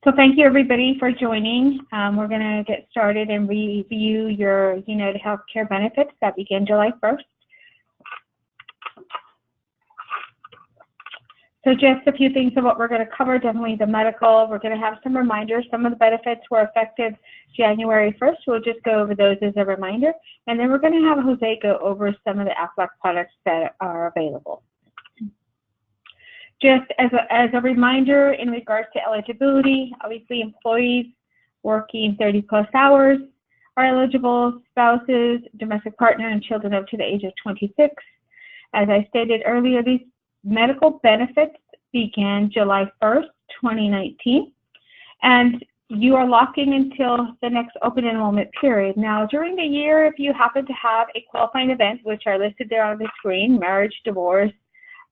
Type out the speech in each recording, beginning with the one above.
So thank you everybody for joining. We're going to get started and review your United Healthcare benefits that begin July 1st. So just a few things of what we're going to cover, definitely the medical. We're going to have some reminders. Some of the benefits were effective January 1st. We'll just go over those as a reminder. And then we're going to have Jose go over some of the AFLAC products that are available. Just as a reminder in regards to eligibility, obviously employees working 30+ hours are eligible, spouses, domestic partner, and children up to the age of 26. As I stated earlier, these medical benefits began July 1st, 2019, and you are locking until the next open enrollment period. Now, during the year, if you happen to have a qualifying event, which are listed there on the screen, marriage, divorce,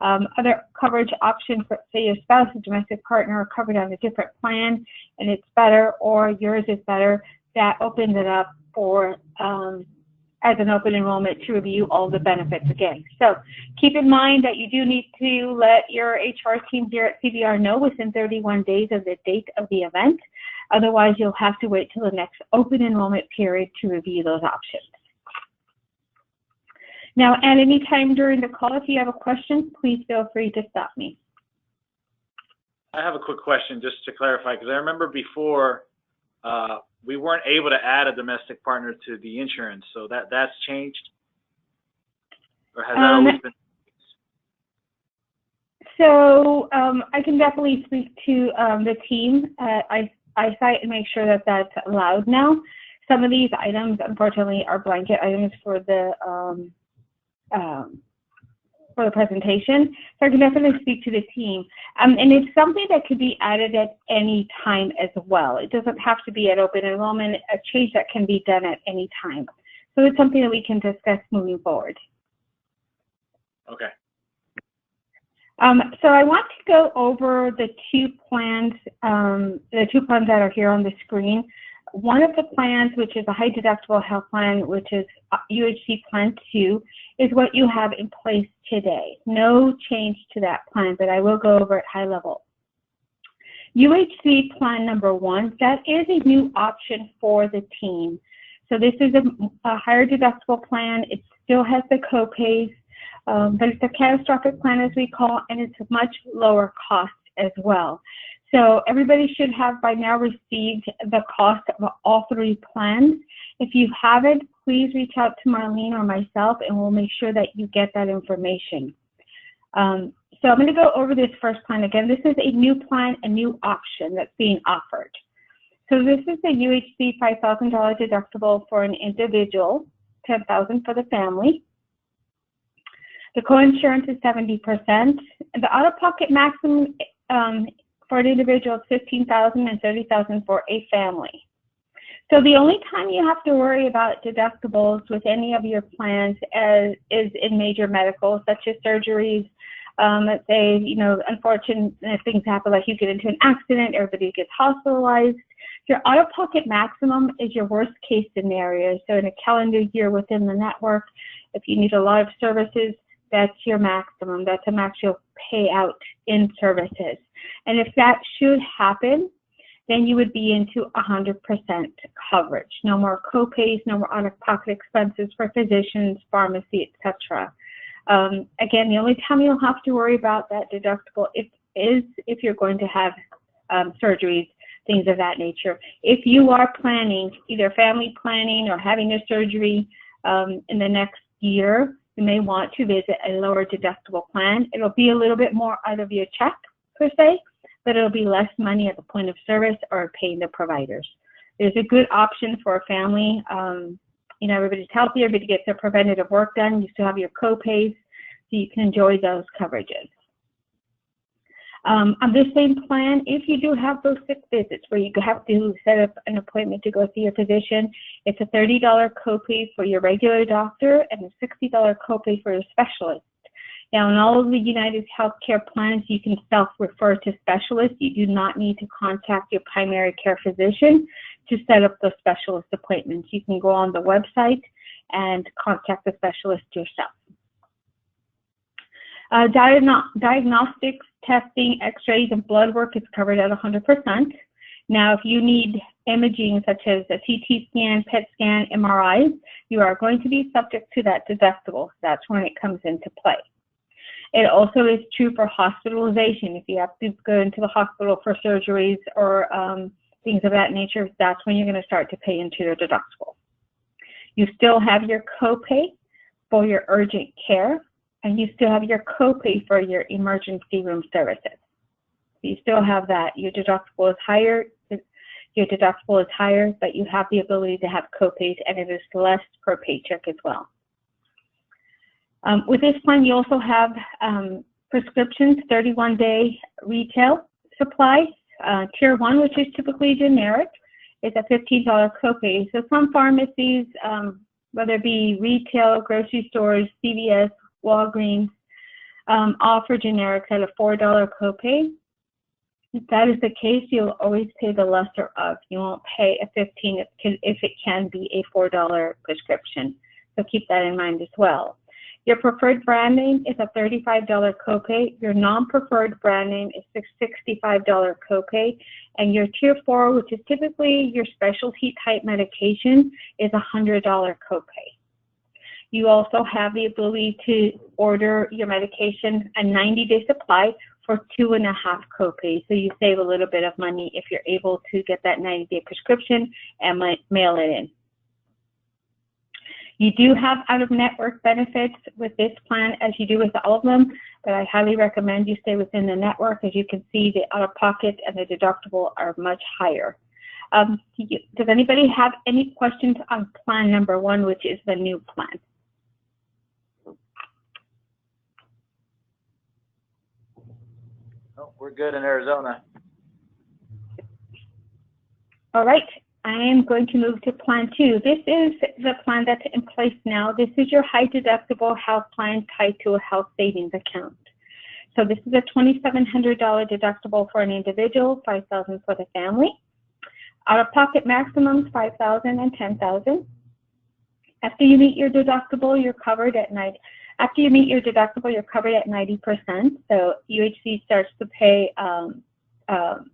other coverage options, for, say your spouse or domestic partner are covered on a different plan and it's better, or yours is better, that opens it up for as an open enrollment to review all the benefits again. So keep in mind that you do need to let your HR team here at CBR know within 31 days of the date of the event. Otherwise, you'll have to wait till the next open enrollment period to review those options. Now, at any time during the call, if you have a question, please feel free to stop me. I have a quick question just to clarify, because I remember before we weren't able to add a domestic partner to the insurance, so that's changed? Or has that always been? So I can definitely speak to the team at Eyesite and make sure that that's allowed now. Some of these items, unfortunately, are blanket items for the presentation, so I can definitely speak to the team. And it's something that could be added at any time as well. It doesn't have to be at open enrollment, a change that can be done at any time. So it's something that we can discuss moving forward. Okay. So I want to go over the two plans that are here on the screen. One of the plans, which is a high deductible health plan, which is UHC Plan 2, is what you have in place today. No change to that plan, but I will go over it high level. UHC Plan number 1, that is a new option for the team. So this is a higher deductible plan. It still has the co-pays, but it's a catastrophic plan, as we call, and it's a much lower cost as well. So everybody should have by now received the cost of all three plans. If you haven't, please reach out to Marlene or myself and we'll make sure that you get that information. So I'm going to go over this first plan again. This is a new plan, a new option that's being offered. So this is the UHC $5,000 deductible for an individual, $10,000 for the family. The coinsurance is 70%. The out-of-pocket maximum for an individual is $15,000 and $30,000 for a family. So the only time you have to worry about deductibles with any of your plans is in major medical, such as surgeries. Let's say, unfortunate things happen, like you get into an accident, everybody gets hospitalized. Your out-of-pocket maximum is your worst case scenario. So in a calendar year within the network, if you need a lot of services, that's your maximum. That's a max you'll pay out in services. And if that should happen, then you would be into 100% coverage. No more co-pays, no more out-of-pocket expenses for physicians, pharmacy, etc. Again, the only time you'll have to worry about that deductible is if you're going to have surgeries, things of that nature. If you are planning, either family planning or having a surgery in the next year, you may want to visit a lower deductible plan. It'll be a little bit more out of your check, per se, but it'll be less money at the point of service or paying the providers. There's a good option for a family. Everybody's healthy, everybody gets their preventative work done. You still have your co-pays, so you can enjoy those coverages. On this same plan, if you do have those sick visits where you have to set up an appointment to go see your physician, it's a $30 copay for your regular doctor and a $60 copay for your specialist. Now, in all of the United Healthcare plans, you can self-refer to specialists. You do not need to contact your primary care physician to set up those specialist appointments. You can go on the website and contact the specialist yourself. Diagnostics, testing, x-rays, and blood work is covered at 100%. Now, if you need imaging such as a CT scan, PET scan, MRIs, you are going to be subject to that deductible. That's when it comes into play. It also is true for hospitalization. If you have to go into the hospital for surgeries or things of that nature, that's when you're going to start to pay into your deductible. You still have your copay for your urgent care, and you still have your copay for your emergency room services. You still have that. Your deductible is higher. Your deductible is higher, but you have the ability to have copays, and it is less per paycheck as well. With this plan, you also have prescriptions, 31-day retail supply. Tier 1, which is typically generic, is a $15 copay. So some pharmacies, whether it be retail, grocery stores, CVS, Walgreens, offer generics at a $4 copay. If that is the case, you'll always pay the lesser of. You won't pay a $15 if it can be a $4 prescription. So keep that in mind as well. Your preferred brand name is a $35 copay. Your non-preferred brand name is a $65 copay. And your tier 4, which is typically your specialty type medication, is a $100 copay. You also have the ability to order your medication a 90-day supply for 2.5 copays. So you save a little bit of money if you're able to get that 90-day prescription and mail it in. You do have out-of-network benefits with this plan, as you do with all of them, but I highly recommend you stay within the network. As you can see, the out-of-pocket and the deductible are much higher. Does anybody have any questions on plan number 1, which is the new plan? Oh, we're good in Arizona. All right. I am going to move to plan 2. This is the plan that's in place now. This is your high deductible health plan tied to a health savings account. So this is a $2,700 deductible for an individual, $5,000 for the family. Out-of-pocket maximums, $5,000 and $10,000. After you meet your deductible, you're covered at 90%. After you meet your deductible, you're covered at 90%. So UHC starts to pay 90%,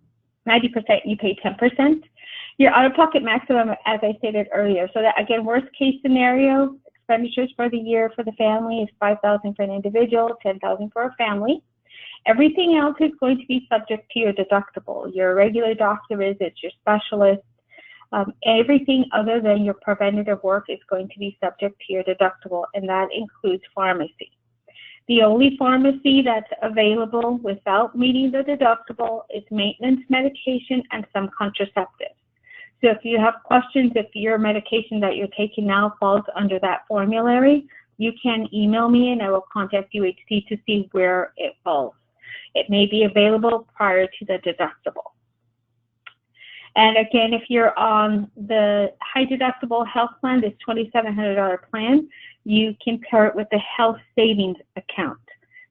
you pay 10%. Your out-of-pocket maximum, as I stated earlier, so that again, worst case scenario, expenditures for the year for the family is $5,000 for an individual, $10,000 for a family. Everything else is going to be subject to your deductible. Your regular doctor visits, your specialist, everything other than your preventative work is going to be subject to your deductible, and that includes pharmacy. The only pharmacy that's available without meeting the deductible is maintenance medication and some contraceptives. So if you have questions, if your medication that you're taking now falls under that formulary, you can email me and I will contact UHC to see where it falls. It may be available prior to the deductible. And again, if you're on the high deductible health plan, this $2,700 plan, you can pair it with the health savings account.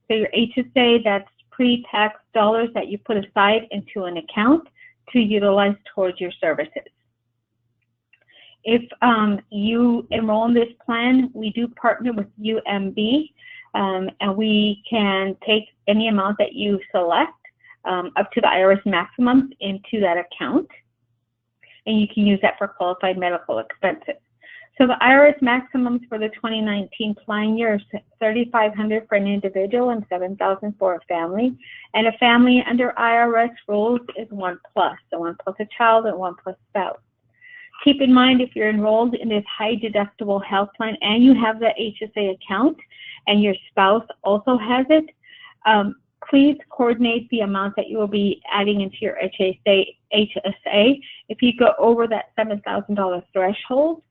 So your HSA, that's pre-tax dollars that you put aside into an account to utilize towards your services. If you enroll in this plan, we do partner with UMB, and we can take any amount that you select up to the IRS maximums into that account, and you can use that for qualified medical expenses. So the IRS maximums for the 2019 plan year is $3,500 for an individual and $7,000 for a family. And a family under IRS rules is 1+, so 1+ a child and 1+ spouse. Keep in mind, if you're enrolled in this high deductible health plan and you have the HSA account and your spouse also has it, please coordinate the amount that you will be adding into your HSA. If you go over that $7,000 threshold,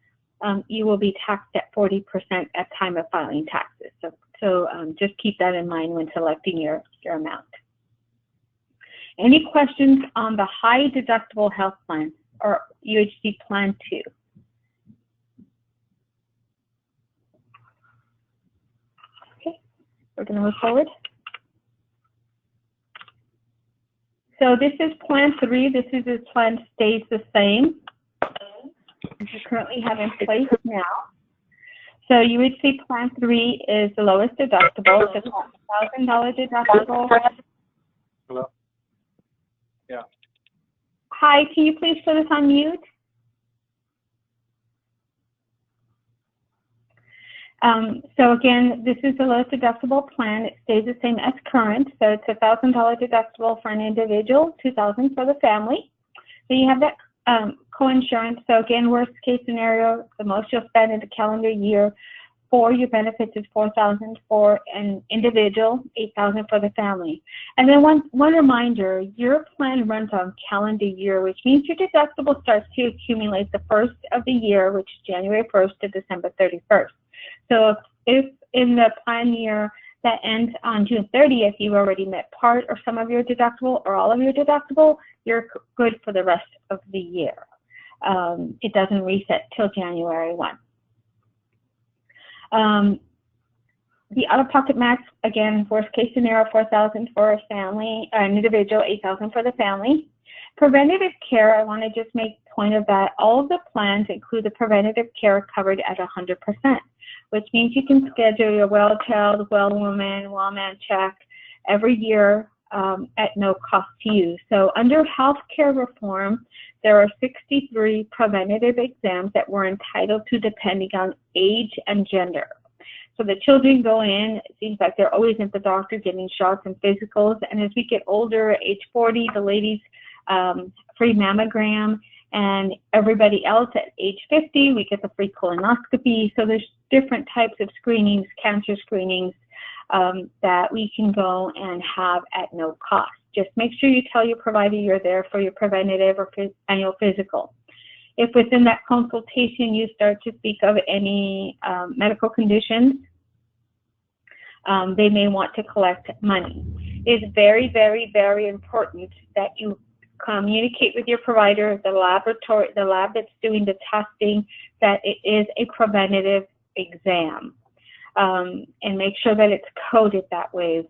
you will be taxed at 40% at time of filing taxes. So just keep that in mind when selecting your amount. Any questions on the high deductible health plan or UHC plan 2? Okay, we're going to move forward. So this is plan 3. This plan stays the same as you currently have in place now. So UHC plan 3 is the lowest deductible. It's a $1,000 deductible. Hello? Yeah. Hi, can you please put us on mute? So again, this is the lowest deductible plan. It stays the same as current. So it's $1,000 deductible for an individual, $2,000 for the family. So you have that co-insurance. So again, worst case scenario, the most you'll spend in a calendar year for your benefits is $4,000 for an individual, $8,000 for the family. And then one reminder, your plan runs on calendar year, which means your deductible starts to accumulate the first of the year, which is January 1st to December 31st. So if in the plan year that ends on June 30th, you've already met part or some of your deductible or all of your deductible, you're good for the rest of the year. It doesn't reset till January 1. The out-of-pocket max, again, worst case scenario, $4,000 for a family, an individual, $8,000 for the family. Preventative care, I want to just make point of that. All of the plans include the preventative care covered at 100%, which means you can schedule your well child, well woman, well man check every year at no cost to you. So under healthcare reform, there are 63 preventative exams that we're entitled to depending on age and gender. So the children go in, it seems like they're always at the doctor getting shots and physicals, and as we get older, age 40, the ladies free mammogram, and everybody else at age 50, we get the free colonoscopy. So there's different types of screenings, cancer screenings, that we can go and have at no cost. Just make sure you tell your provider you're there for your preventative or annual physical. If within that consultation you start to speak of any medical conditions, they may want to collect money. It's very, very, very important that you communicate with your provider, the lab that's doing the testing, that it is a preventative exam, and make sure that it's coded that way.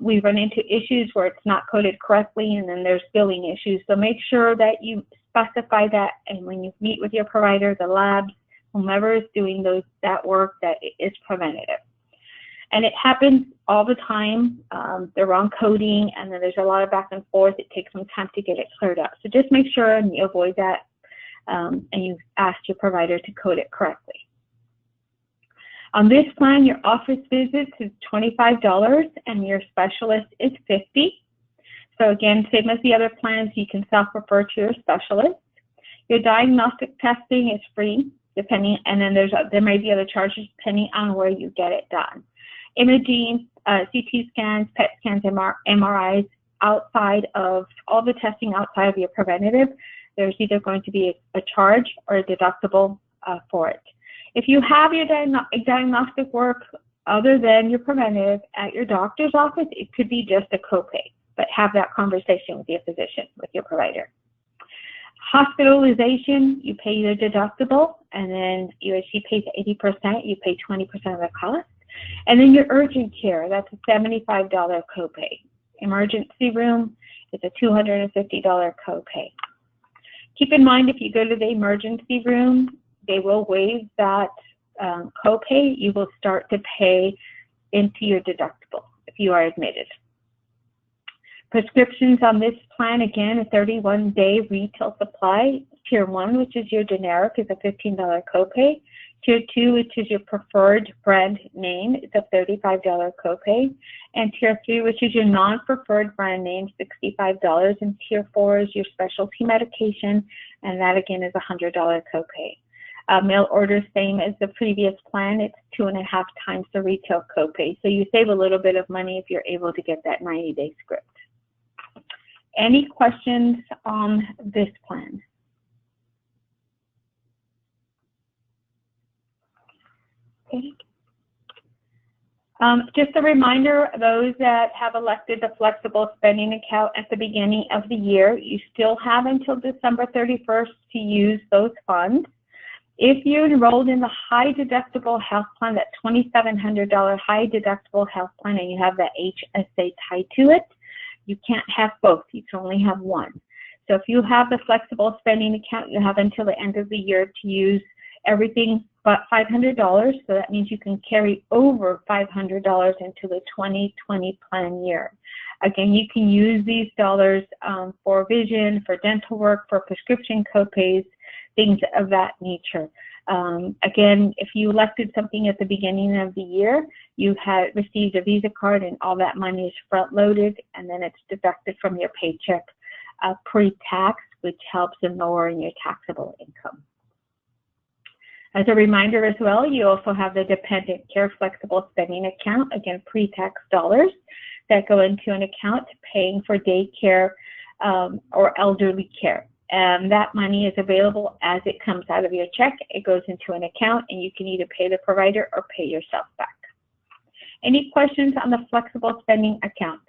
We run into issues where it's not coded correctly, and then there's billing issues. So make sure that you specify that, and when you meet with your provider, the labs, whomever is doing that work, that it is preventative. And it happens all the time. The wrong coding, and then there's a lot of back and forth. It takes some time to get it cleared up. So just make sure and you avoid that, and you ask your provider to code it correctly. On this plan, your office visits is $25 and your specialist is $50. So again, same as the other plans, you can self-refer to your specialist. Your diagnostic testing is free, depending, and then there may be other charges depending on where you get it done. Imaging, CT scans, PET scans, MRIs, outside of all the testing outside of your preventative, there's either going to be a charge or a deductible for it. If you have your diagnostic work other than your preventative at your doctor's office, it could be just a copay, but have that conversation with your physician, with your provider. Hospitalization, you pay your deductible, and then she pays 80%, you pay 20% of the cost. And then your urgent care, that's a $75 copay. Emergency room, it's a $250 copay. Keep in mind, if you go to the emergency room, they will waive that copay. You will start to pay into your deductible if you are admitted. Prescriptions on this plan, again, a 31-day retail supply. Tier 1, which is your generic, is a $15 copay. Tier 2, which is your preferred brand name, it's a $35 copay. And Tier 3, which is your non-preferred brand name, $65. And Tier 4 is your specialty medication, and that again is a $100 copay. Mail order, same as the previous plan, it's 2.5 times the retail copay. So you save a little bit of money if you're able to get that 90-day script. Any questions on this plan? Okay. Just a reminder, those that have elected the flexible spending account at the beginning of the year, you still have until December 31st to use those funds. If you enrolled in the high deductible health plan, that $2,700 high deductible health plan, and you have that HSA tied to it, you can't have both. You can only have one. So if you have the flexible spending account, you have until the end of the year to use everything but $500. So that means you can carry over $500 into the 2020 plan year. Again, you can use these dollars for vision, for dental work, for prescription copays, things of that nature. Again, if you elected something at the beginning of the year, you had received a Visa card and all that money is front-loaded, and then it's deducted from your paycheck pre-tax, which helps in lowering your taxable income. As a reminder as well, you also have the Dependent Care Flexible Spending Account, again, pre-tax dollars that go into an account paying for daycare or elderly care. And that money is available as it comes out of your check. It goes into an account, and you can either pay the provider or pay yourself back. Any questions on the flexible spending account?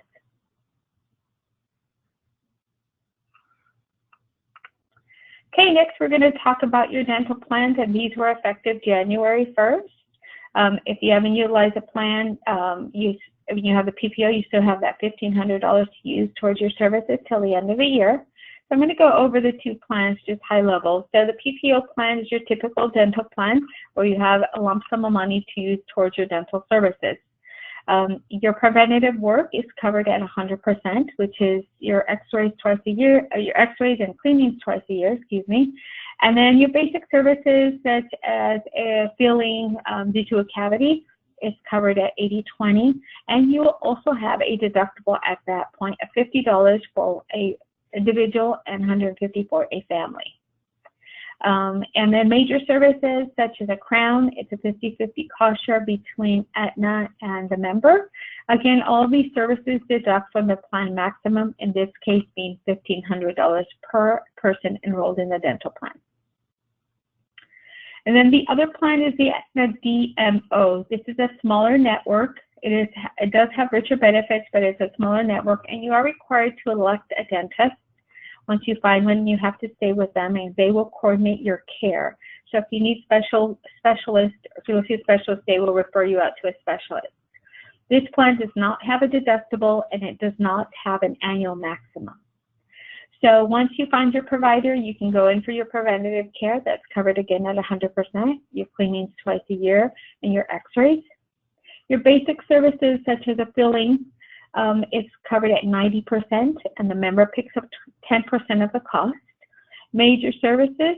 Okay, next we're going to talk about your dental plans, and these were effective January 1st. If you haven't utilized a plan, when you have the PPO, you still have that $1,500 to use towards your services till the end of the year. So I'm going to go over the two plans just high level. So the PPO plan is your typical dental plan where you have a lump sum of money to use towards your dental services. Your preventative work is covered at 100%, which is your x-rays twice a year, your x-rays and cleanings twice a year, excuse me. And then your basic services such as filling due to a cavity is covered at 80/20. And you will also have a deductible at that point of $50 for a individual and $150 for a family. And then major services such as a crown, it's a 50/50 cost share between Aetna and the member. Again, all of these services deduct from the plan maximum, in this case being $1,500 per person enrolled in the dental plan. And then the other plan is the Aetna DMO. This is a smaller network. It does have richer benefits, but it's a smaller network, and you are required to elect a dentist. Once you find one, you have to stay with them, and they will coordinate your care. So if you need specialist, if you go to a specialist, they will refer you out to a specialist. This plan does not have a deductible, and it does not have an annual maximum. So once you find your provider, you can go in for your preventative care. That's covered again at 100%, your cleanings twice a year, and your x-rays. Your basic services such as a filling is covered at 90%, and the member picks up 10% of the cost. Major services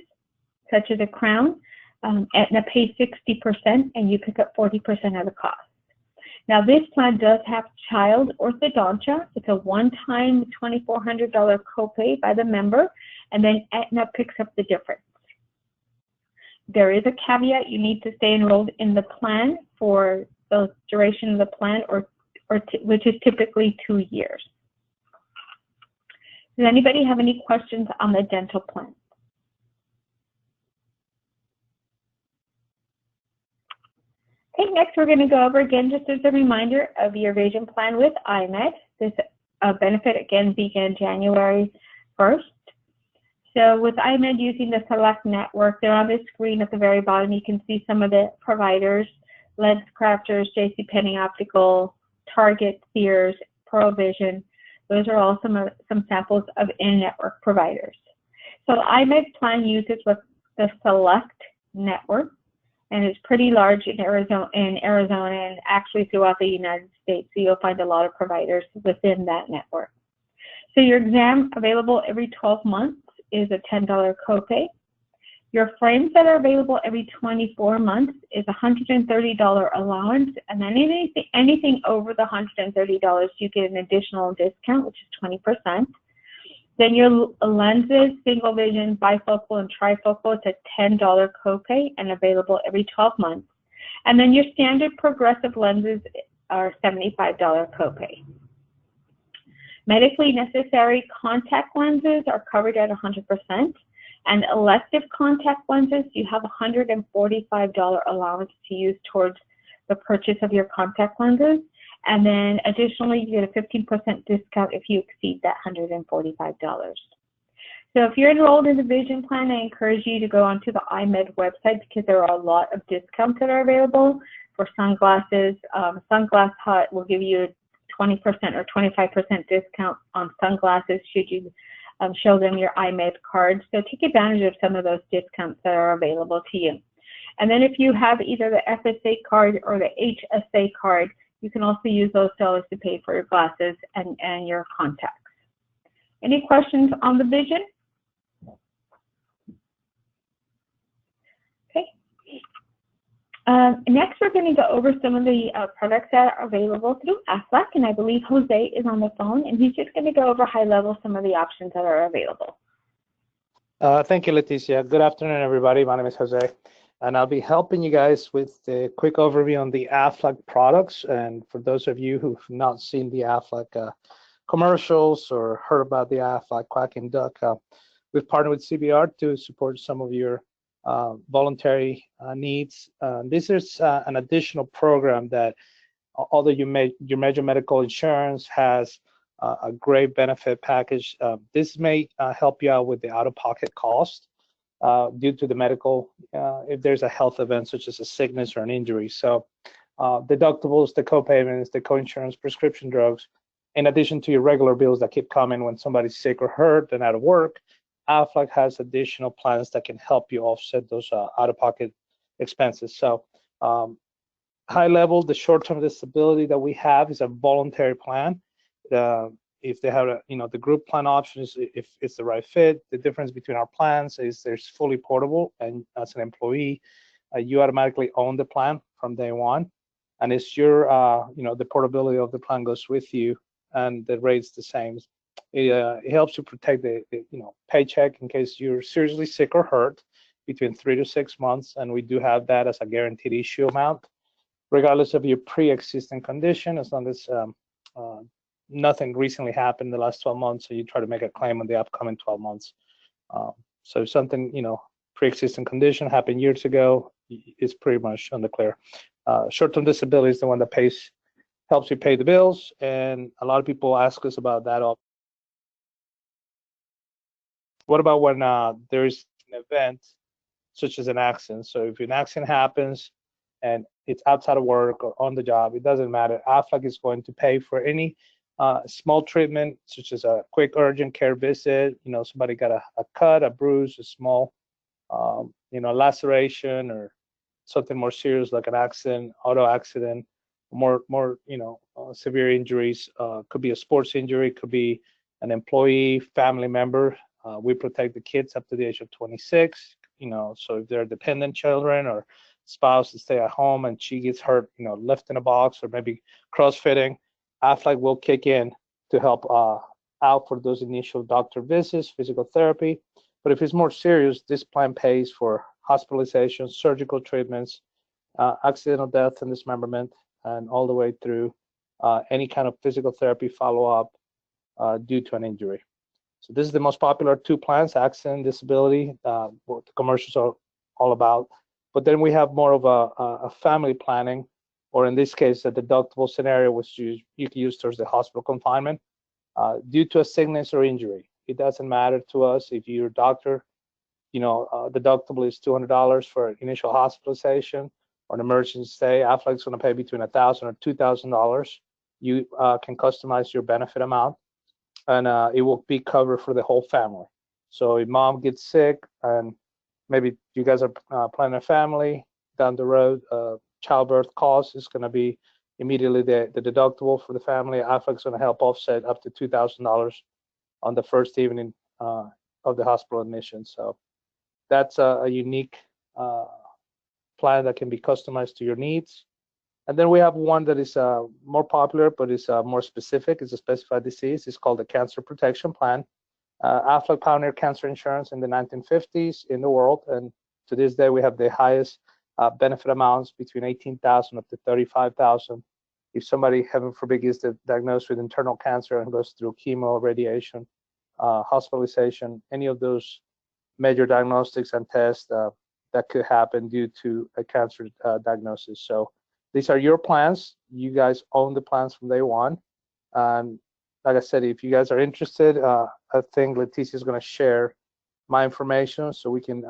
such as a crown, Aetna pays 60%, and you pick up 40% of the cost. Now this plan does have child orthodontia. It's a one-time $2,400 copay by the member, and then Aetna picks up the difference. There is a caveat: you need to stay enrolled in the plan for the duration of the plan, which is typically 2 years. Does anybody have any questions on the dental plan? Okay, next we're going to go over again just as a reminder of your vision plan with EyeMed. This benefit again began January 1st. So with EyeMed using the Select Network, they're on the screen at the very bottom. You can see some of the providers: Lens Crafters, JCPenney Optical, Target, Sears, Pearl Vision. Those are all some samples of in-network providers. So the EyeMed plan uses the Select Network, and it's pretty large in Arizona and actually throughout the United States. So you'll find a lot of providers within that network. So your exam available every 12 months is a $10 copay. Your frames that are available every 24 months is a $130 allowance, and then anything over the $130, you get an additional discount, which is 20%. Then your lenses, single vision, bifocal, and trifocal, it's a $10 copay and available every 12 months. And then your standard progressive lenses are $75 copay. Medically necessary contact lenses are covered at 100%. And elective contact lenses, you have a $145 allowance to use towards the purchase of your contact lenses. And then additionally, you get a 15% discount if you exceed that $145. So if you're enrolled in the vision plan, I encourage you to go onto the EyeMed website because there are a lot of discounts that are available for sunglasses. Sunglass Hut will give you a 20% or 25% discount on sunglasses should you show them your EyeMed card. So take advantage of some of those discounts that are available to you. And then if you have either the FSA card or the HSA card, You can also use those dollars to pay for your glasses and your contacts. Any questions on the vision? Okay. Next, we're going to go over some of the products that are available through AFLAC, and I believe Jose is on the phone, and he's just going to go over high level some of the options that are available. Thank you, Leticia. Good afternoon, everybody. My name is Jose, and I'll be helping you guys with a quick overview on the AFLAC products. And for those of you who've not seen the AFLAC commercials or heard about the AFLAC Quacking Duck, we've partnered with CBR to support some of your voluntary needs. This is an additional program that, although your major medical insurance has a great benefit package, this may help you out with the out-of-pocket cost due to the medical, if there's a health event such as a sickness or an injury. So deductibles, the co-payments, the co-insurance, prescription drugs, in addition to your regular bills that keep coming when somebody's sick or hurt and out of work, AFLAC has additional plans that can help you offset those out-of-pocket expenses. So high level, the short-term disability that we have is a voluntary plan. If they have the group plan option is if it's the right fit. The difference between our plans is there's fully portable, and as an employee, you automatically own the plan from day one, and it's your the portability of the plan goes with you, and the rate's the same. It helps you protect the paycheck in case you're seriously sick or hurt between 3 to 6 months, and we do have that as a guaranteed issue amount, regardless of your pre-existing condition, as long as nothing recently happened in the last 12 months, so you try to make a claim in the upcoming 12 months. So if something, pre-existing condition happened years ago, it's pretty much on the clear. Short-term disability is the one that helps you pay the bills, and a lot of people ask us about that. What about when there's an event such as an accident? So if an accident happens and it's outside of work or on the job, it doesn't matter. AFLAC is going to pay for any small treatment, such as a quick urgent care visit. Somebody got a cut, a bruise, a small, laceration, or something more serious like an accident, auto accident, more severe injuries. Could be a sports injury, could be an employee, family member. We protect the kids up to the age of 26. So if they're dependent children or spouse to stay at home and she gets hurt, lifting a box or maybe crossfitting, AFLAC will kick in to help out for those initial doctor visits, physical therapy. But if it's more serious, this plan pays for hospitalization, surgical treatments, accidental death and dismemberment, and all the way through any kind of physical therapy follow-up due to an injury. So this is the most popular two plans, accident, disability, what the commercials are all about. But then we have more of a family planning, or in this case, a deductible scenario, which you can use towards the hospital confinement due to a sickness or injury. It doesn't matter to us if your doctor, deductible is $200 for initial hospitalization or an emergency stay. AFLAC is going to pay between $1,000 or $2,000. You can customize your benefit amount, and it will be covered for the whole family. So if mom gets sick, and maybe you guys are planning a family down the road, childbirth cost is going to be immediately the deductible for the family. AFLAC is going to help offset up to $2,000 on the first evening of the hospital admission. So that's a unique plan that can be customized to your needs. And then we have one that is more popular, but is more specific. It's a specified disease. It's called the Cancer Protection Plan. AFLAC pioneered cancer insurance in the 1950s in the world, and to this day we have the highest benefit amounts between $18,000 up to $35,000. If somebody, heaven forbid, is diagnosed with internal cancer and goes through chemo, radiation, hospitalization, any of those major diagnostics and tests that could happen due to a cancer diagnosis. So these are your plans. You guys own the plans from day one. And like I said, if you guys are interested, I think Leticia is going to share my information so we can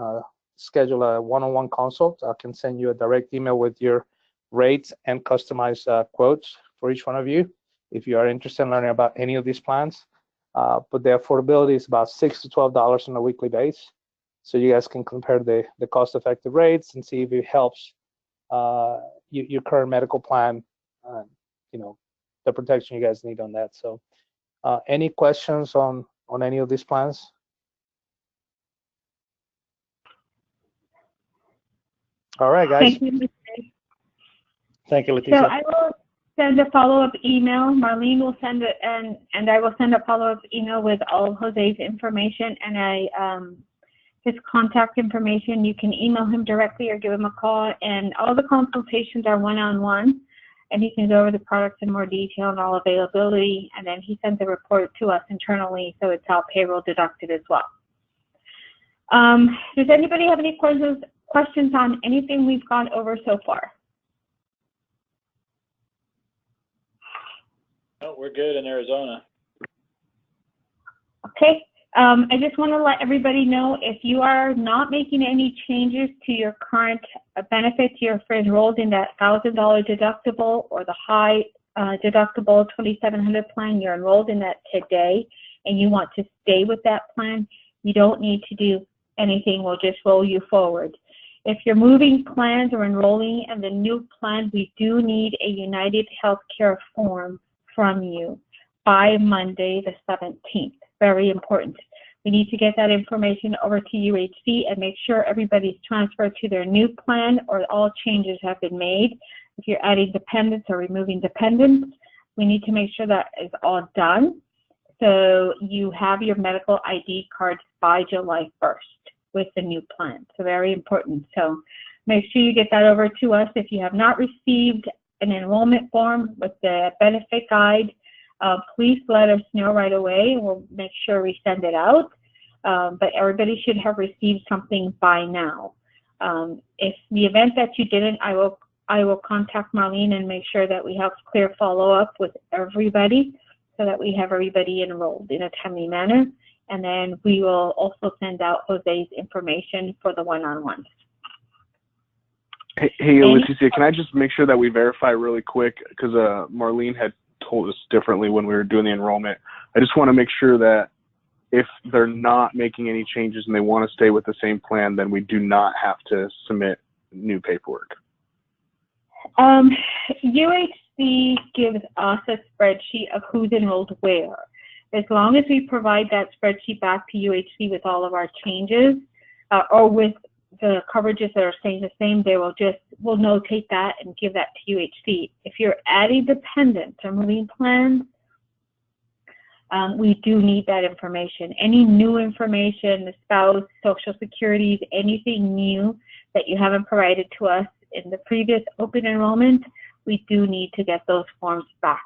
schedule a one-on-one consult. I can send you a direct email with your rates and customized quotes for each one of you if you are interested in learning about any of these plans. But the affordability is about $6 to $12 on a weekly base. So you guys can compare the cost-effective rates and see if it helps your current medical plan the protection you guys need on that. So any questions on any of these plans? All right, guys. Thank you. Thank you, So Leticia. I will send a follow-up email. Marlene will send it, and I will send a follow-up email with all of Jose's information and his contact information. You can email him directly or give him a call, and all the consultations are one-on-one, and he can go over the products in more detail and all availability, and then he sends a report to us internally, so it's all payroll deducted as well. Does anybody have any questions on anything we've gone over so far? No, we're good in Arizona. Okay. I just want to let everybody know, if you are not making any changes to your current benefits, you're enrolled in that $1,000 deductible or the high deductible 2,700 plan, you're enrolled in that today, and you want to stay with that plan, you don't need to do anything. We'll just roll you forward. If you're moving plans or enrolling in the new plan, we do need a United Healthcare form from you by Monday the 17th. Very important. We need to get that information over to UHC and make sure everybody's transferred to their new plan or all changes have been made. If you're adding dependents or removing dependents, we need to make sure that is all done. So you have your medical ID cards by July 1st with the new plan. So very important. So make sure you get that over to us. If you have not received an enrollment form with the benefit guide, please let us know right away, and we'll make sure we send it out. But everybody should have received something by now. If the event that you didn't, I will contact Marlene and make sure that we have clear follow-up with everybody so that we have everybody enrolled in a timely manner. And then we will also send out Jose's information for the one-on-ones. Hey, Leticia, can I just make sure that we verify really quick, because Marlene had told us differently when we were doing the enrollment. I just want to make sure that if they're not making any changes and they want to stay with the same plan, then we do not have to submit new paperwork. UHC gives us a spreadsheet of who's enrolled where. As long as we provide that spreadsheet back to UHC with all of our changes, or with the coverages that are staying the same, we'll notate that and give that to UHC. If you're adding dependents or moving plans, we do need that information. Any new information, the spouse, social security, anything new that you haven't provided to us in the previous open enrollment, we do need to get those forms back.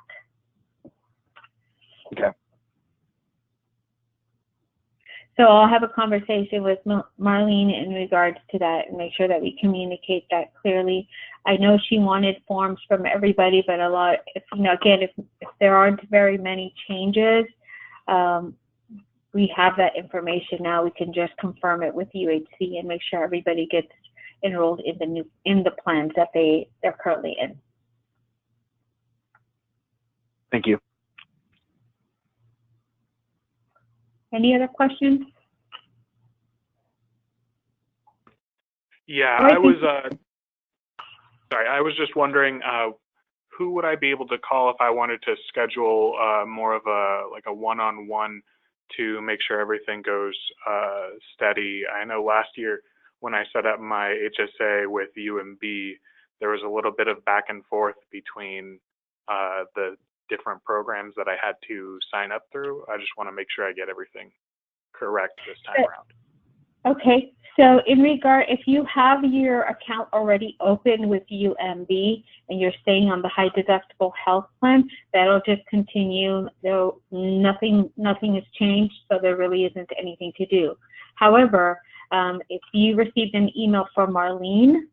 Okay. So I'll have a conversation with Marlene in regards to that and make sure that we communicate that clearly. I know she wanted forms from everybody, but if there aren't very many changes, we have that information now. We can just confirm it with UHC and make sure everybody gets enrolled in the plans that they're currently in. Thank you. Any other questions? Yeah, Right. I was just wondering, who would I be able to call if I wanted to schedule more of a one-on-one to make sure everything goes steady? I know last year when I set up my HSA with UMB, there was a little bit of back and forth between the different programs that I had to sign up through. I just want to make sure I get everything correct this time around. Okay, so if you have your account already open with UMB and you're staying on the high deductible health plan, that'll just continue. Nothing has changed, so there really isn't anything to do. However, if you received an email from Marlene,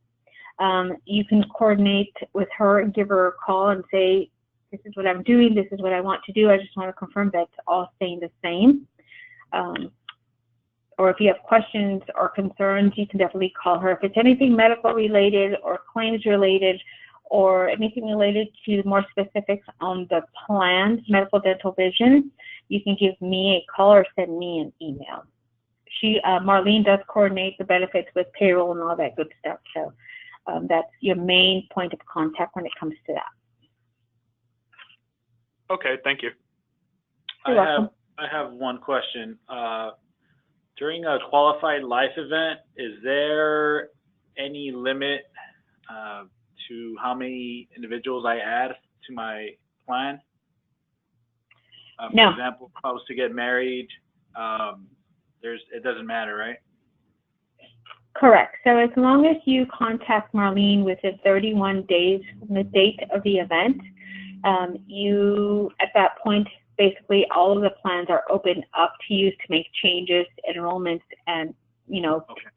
you can coordinate with her and give her a call and say, this is what I'm doing, this is what I want to do. I just want to confirm that it's all staying the same. Or if you have questions or concerns, you can definitely call her. If it's anything medical related or claims related or anything related to more specifics on the plans, medical, dental, vision, you can give me a call or send me an email. Marlene does coordinate the benefits with payroll and all that good stuff. So that's your main point of contact when it comes to that. Okay, thank you. You're welcome. I have one question. During a qualified life event, is there any limit to how many individuals I add to my plan? No. For example, if I was to get married, it doesn't matter, right? Correct. So as long as you contact Marlene within 31 days from the date of the event, at that point, basically all of the plans are open up to you to make changes, enrollments, and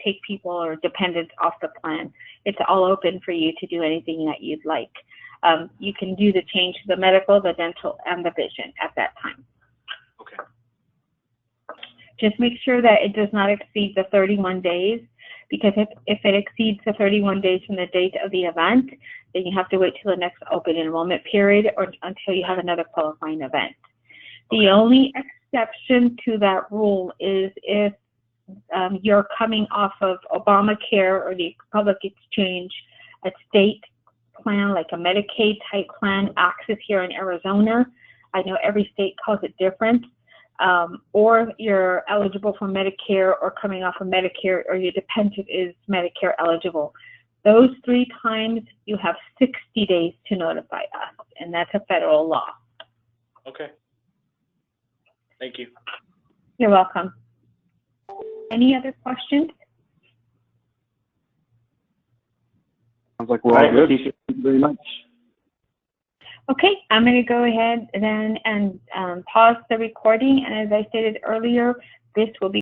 take people or dependents off the plan. It's all open for you to do anything that you'd like. You can do the change to the medical, the dental, and the vision at that time. Okay. Just make sure that it does not exceed the 31 days, because if it exceeds the 31 days from the date of the event, then you have to wait till the next open enrollment period or until you have another qualifying event. The only exception to that rule is if you're coming off of Obamacare or the public exchange, a state plan like a Medicaid type plan, Access here in Arizona. I know every state calls it different. Or you're eligible for Medicare or coming off of Medicare, or your dependent is Medicare eligible. Those 3 times you have 60 days to notify us, and that's a federal law. Okay. Thank you. You're welcome. Any other questions? Sounds like we're all good. Thank you very much. Okay, I'm going to go ahead then and pause the recording. And as I stated earlier, this will be